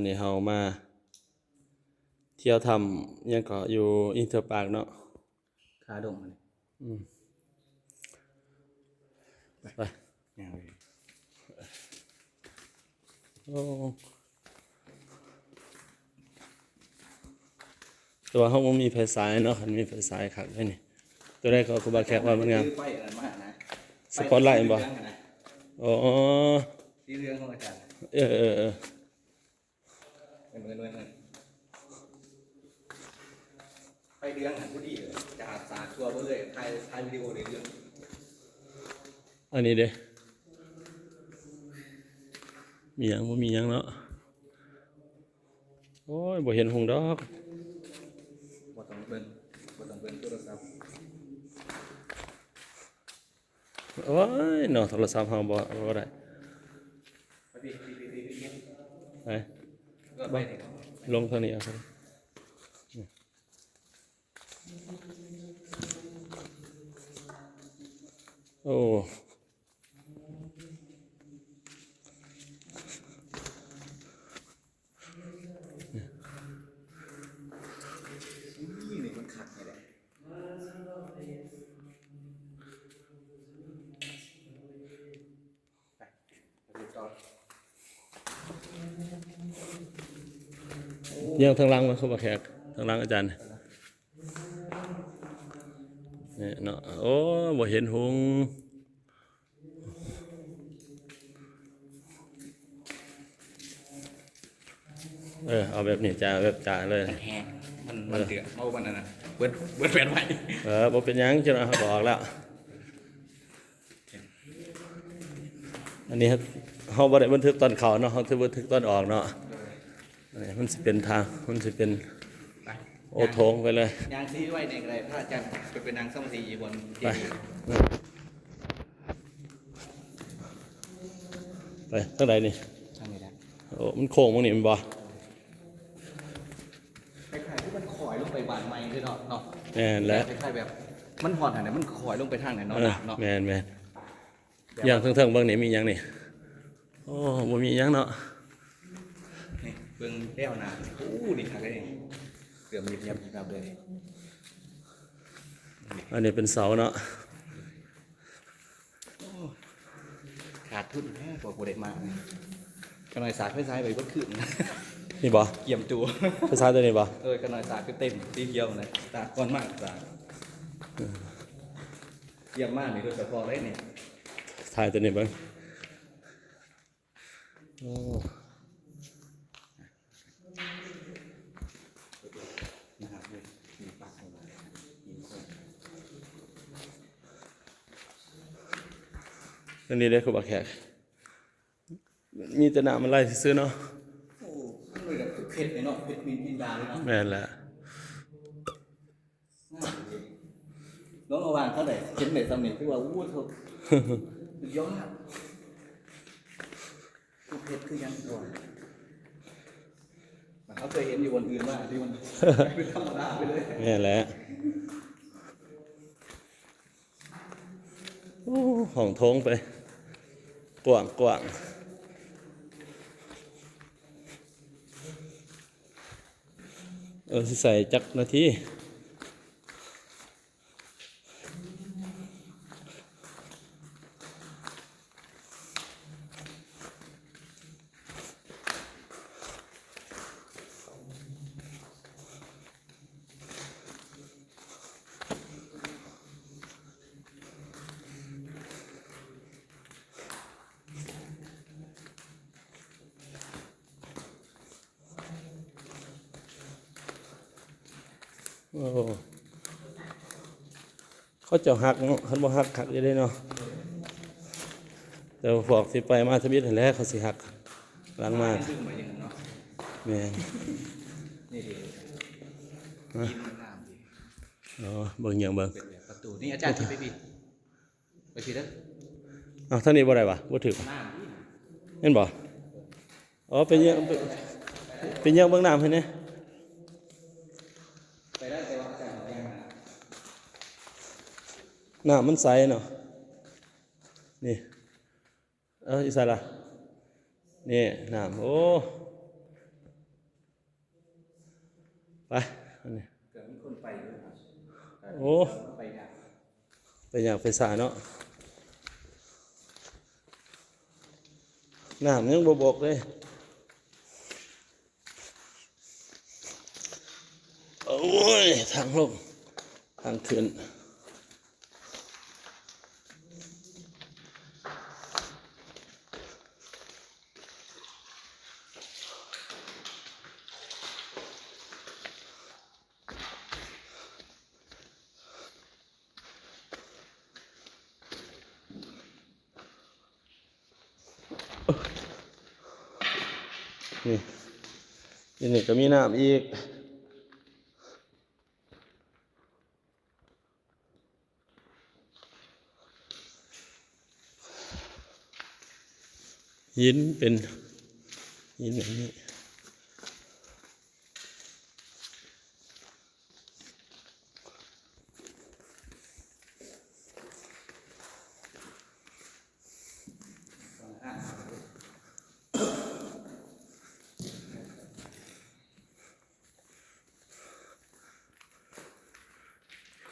นี่เฮามาเที่ยวทำยังก็อยู่อินเตอร์ปาร์คเนาะคาดงมันไปโอ้ตัวเฮาบ่มีไฟฉายเนาะคันมีไฟฉายคักเลยนี่ตัวได้ก็ครูบาแขกว่ามันงามไฟอันนั้นมากนะสปอตไลท์บ่อ๋อสีเหลืองของอาจารย์เออเงินไฟเหลืองหันพอดีเลยจะสาดตัวไปเลยถ่ายวิดีโอในเรื่องอันนี้เด้มีหยังบ่มีหยังเนาะโอ้ยบ่เห็นหงดอกบ่ต้องเบิ่งโทรศัพท์โอ้ยเนาะโทรศัพท์เฮาบ่ได้ไปบ่ลงเท่านี้เอาครับโอ้นี่มันขัดไงแหละยังทางหลังมาครูบาแขกทางหลังอาจารย์นี่เนาะโอ้บ่เห็นหงเอาแบบนี้จ้าแบบจ้าเลยแห้งมันเดือดเอามันนั่นน่ะเบิดแฟนไว้บ่เป็นหยังจังเฮาบอกแล้วอันนี้เฮาบ่ได้บันทึกตอนเข้าเนาะเฮาสิบันทึกตอนออกเนาะนี่มันสิเป็นทางมันสิเป็นโอโถงไปเลยยางซีไว้ในกระไรพระอาจารย์จะเป็นนางสมาธิอยู่บนเตียงไปทางใดนี่ทางไหนได้โอ้มันโค้งมั้งนี่มันบ่คล้ายๆที่มันคอยลงไปบานไม้ด้วยเนาะแม่นแล้วคล้ายๆแบบมันหอดหันเนี่ยมันคอยลงไปทางไหนเนาะแม่นอย่างเทิงๆเบิ่งนี่มีหยังนี่โอ้บ่มีหยังเนาะนี่เบิ่งแก้วน้ำโอ้นี่ค่ะก็นี่เกือบยิบเลยอันนี้เป็นเสาเนาะขาดทุนแค่กว่าโปรเดมาขน่อยสาดไฟซ้ายไปก็ขึ้นนี่บ่เกี่ยมตัวไฟซ้ายตัวนี้บ่ขน่อยสาดก็เต็มตีเดียวเลยสาดก้อนมากสาดเยี่ยมมากนี่โดยเฉพาะเลยเนี่ยถ่ายตัวนี้เบิ่งโอ้นะครับมีปากของเราอันนี้ได้ครูบาแขกมีแต่น้ำมันไหลซื่อเนาะโอ้มันเลยแบบเผ็ดเลยเนาะเผ็ดมีดาเลยเนาะแม่นแล้วน้องระหว่างเท่าไหร่เห็นไหนสำเนียงที่ว่าอู้เถอะสุดยอดคือเผ็ดคือยังก่อนเขาเคยเห็นอยู่บนอื่นว่าที่มันเป็นธรรมดาไปเลยแม่นแล้วโอ้ห้องโถงไปกว้างสิใส่จักนาทีโอ้เขาจะหักเนาะเขาบ่หักจะได้เนาะแต่พวกสิไปมาทบิดเห็นแล้วเขาสิหักหลังมาแม่นี่ดีอ๋อเบิ่งอย่างเบิ่งประตูนี่อาจารย์ไปผิดเด้อท่านนี้บ่ได้ป่ะบ่ถึกเห็นบ่อ๋อเป็นยังเบิ่งน้ำให้เนี่ยน้ำมันใสเนาะนี่อีสานล่ะนี่น้ำโอ้ ไปอันนี้ เกิดมีคนไปด้วยครับ โอ้ ไปงาน ไปอยากไปสาเนาะน้ำยังบกเลยโอ้ยทางลงทางขึ้นนี่นี่ก็มีน้ำอีกหินเป็นหินแบบนี้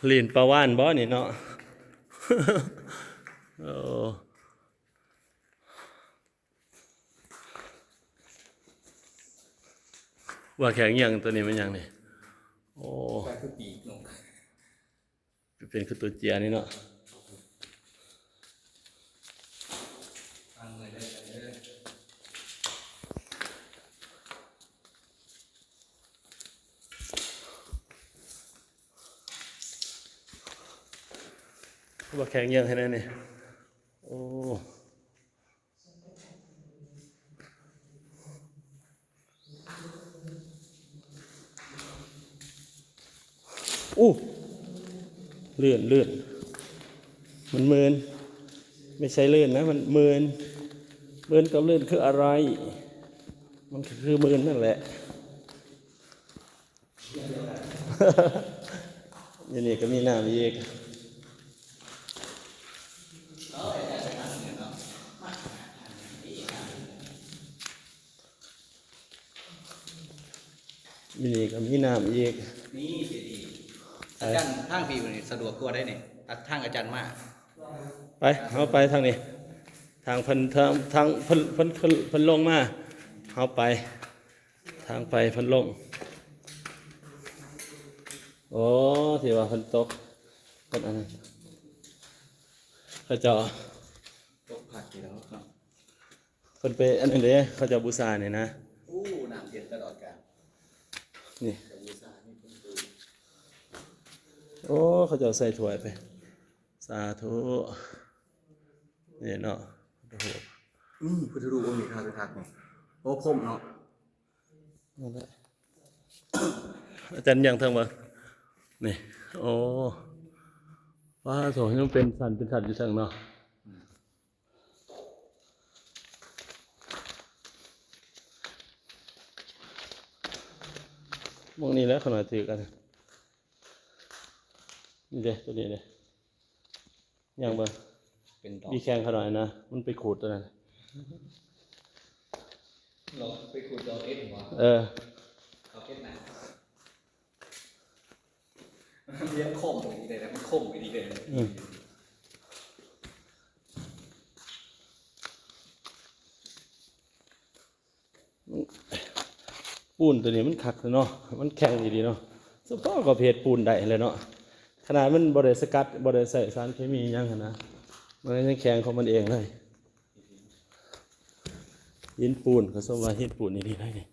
ลีนปลาว่านบ่นี่เนาะ โอ้ว่าแข็งยังตัวนี้มันยังนี่โอ้ ไปคือปีกนก เป็นคือตัวเจียนี่เนาะ ฟังเลยได้เลย ว่าแข็งยังให้นั่นนี่โอ้อู้เลื่อนมันเมินไม่ใช่เลื่อนนะมันเมินกับเลื่อนคืออะไร มันคือเมินนั่นแหละ อย่างนี้ก็มีน้ำอีกมีนี่ก็มีน้ำอีก นี่ดีอาจารย์ทางพี่วันนี้สะดวกกว่าได้เนี่ยทางอาจารย์มาก ไปเอาไปทางนี้ทางเพิ่นลงมาเอาไปทางไปเพิ่นลงโอ้ที่ว่าเพิ่นตกเพิ่นอันนั้นเขาเจ้า ตกผักอยู่แล้วเนาะ เพิ่นไปอันนั้นเด้เขาเจ้าบูชาเนี่ยนะ อู้น้ำเย็นตลอดกาล นี่ กับบูชานี่เป็นตัว โอ้เขาเจ้าใส่ถ้วยไปสาธุนี่เนาะโอ้โห พุทธรูปองค์นี้ทักนี่โอ้พรมเนาะ นั่นแหละอาจารย์ยังเทิงบ่นี่โอ้ว่าโสยังเป็นสันอยู่เทิงเนาะมองนี่แหล้วขนาดถือกันนี่เด้ตัวนี้เด้ยังบ่ เป็นดอก มีแข้งเขาหน่อยนะมันไปขูดตัวนั้น เราไปขุดดอกเอ็ดหัว เออ ดอกเอ็ดไหนมันเลี้ยงคมไปดีเลยนะมันคมไปดีเลย ปูนตัวนี้มันขักเนาะมันแข็งดีๆเนาะสปอก็เพจปูนได้เลยเนาะขนาดมันบ่ได้สกัดบ่ได้ใส่สารเคมีหยังหั่นนะมันยังแข็งของมันเองเลยหินปูนก็สมว่าหินปูนนี่ดีเลยนี่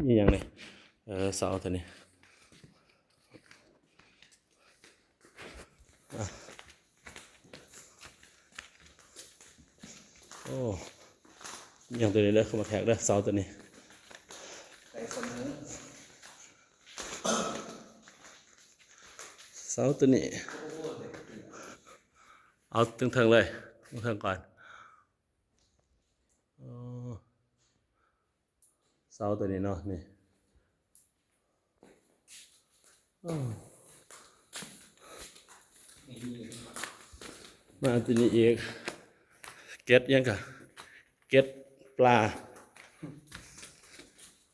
นี่ยังนี่เสาตัวนี้โอ้ยังตัวนี้เลยเข้ามาแท็กเลยเสาตัวนี้ ใส่คนนึง เสาตัวนี้เอาตึงเทิงเลยตึงเทิงก่อนอ๋อเสาตัวนี้เนาะนี่นี่โ มาตัวนี้อีกเก็ดยังกะเก็ดปลา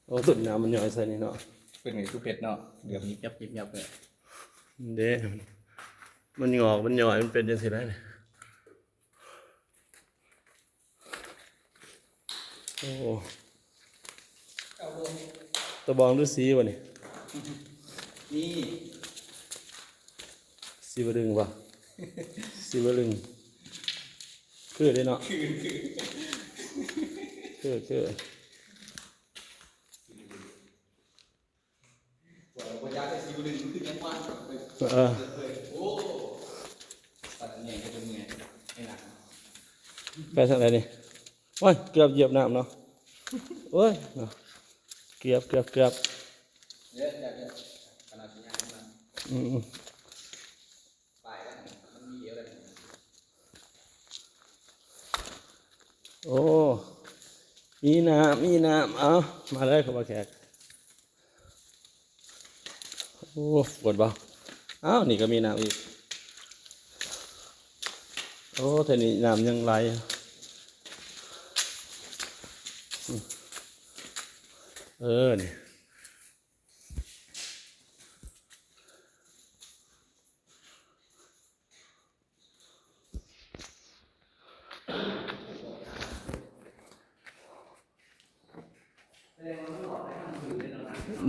โอ้ตุ่นน้ำมันย่อยใส่นี่เนาะ เป็นไงตู้เผ็ดเนาะเดือมยิบยับยิบยับเลย เด้มันงอกมันย่อยมันเป็นยังไงได้เนี่ยโอ้ตะบองหรือสีวะนี่ นี่ สีบดึงวะสีบดึงคือได้เนาะคือ ว่าอยากได้ซีรีส์คือยังว่า โอ้ตัดเนี่ยก็เป็นไงไอ้หนัก ไปทางไหนนี่โอ้ยเกือบเหยียบน้ำเนาะโอ้ยเนาะเกือบ เยอะเยอะขนาดที่ยังมัน อืม ปลายแล้วมันมีเยอะเลย โอ้มีน้ำเอามาเลยครับว่าแขกโอ้ปวดเบาอ้าวนี่ก็มีน้ำอีกโอ้แต่นี่น้ำยังไหลนี่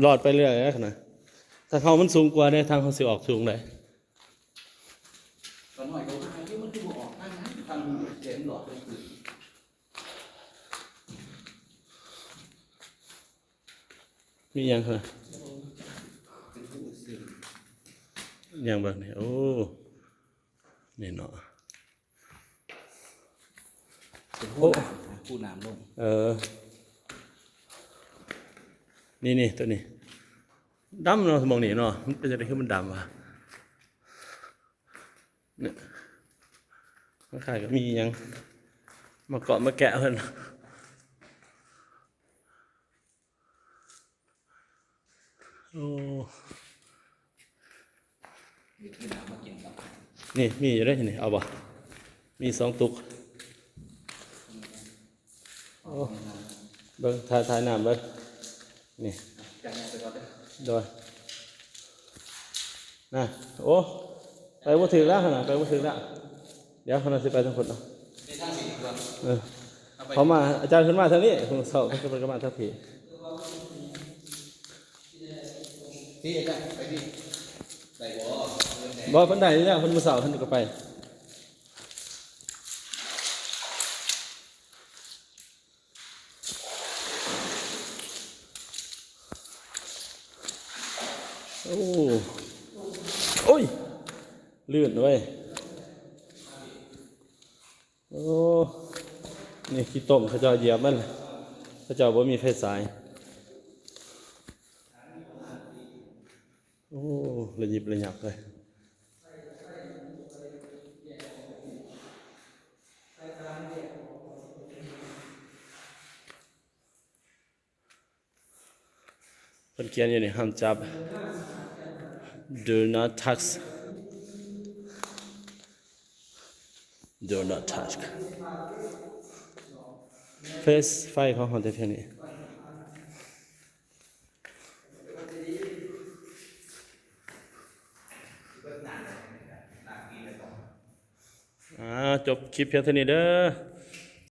หลอดไปเรื่อยนะขนาดถ้าเขามันสูงกว่าเนี่ยทางเขาสิออกสูงเลย ตอนหน่อยเขาหายที่มันดูออกข้างนั้นทางเจ็บหลอดเลยคือ มียังเหรอ เป็นผู้สื่อ ยังแบบนี้โอ้นี่เนาะ เป็นผู้น้ำลง นี่ตัวนี้ดำเนาะมองนี่เนาะมันเป็นอะไรขึ้นมันดำวะเนี่ยมันขายก็มียังมาเกาะมาแกะเพิ่นโอ้ มีผู้น้ำมากินกับ นี่มีอยู่ได้นี่เอาบ่มี2 ตุกโอ้เบิ่งถ่ายน้ำเบิ่งนี่ จังไปก่อนเลย โดยน่ะโอ้ไปบ่ถึงแล้วขนาดไปบ่ถึงแล้วเดี๋ยวขนาดสิไปทางคนเนาะ ในทางสีตัว เขามาอาจารย์ขึ้นมาทางนี้คุณสอบขึ้นไปมาทางผี ที่จะไปดิใส่หัว บ่เพิ่นได้นี่แล้วเพิ่นมาสอบเพิ่นก็ไปโอ้โอ้ยลื่นเว้ยโอ้นี่ขี้ต้มเขาเจ้าเหยียบมันเขาเจ้าบ่มีไฟสายโอ้ระยิบระยับเลยเพิ่นเขียนอยู่นี่ห้ามจับ do not touch do not touch เฟสไฟของเขาแต่เพียงนี้จบคลิปเพียงเท่านี้เด้อ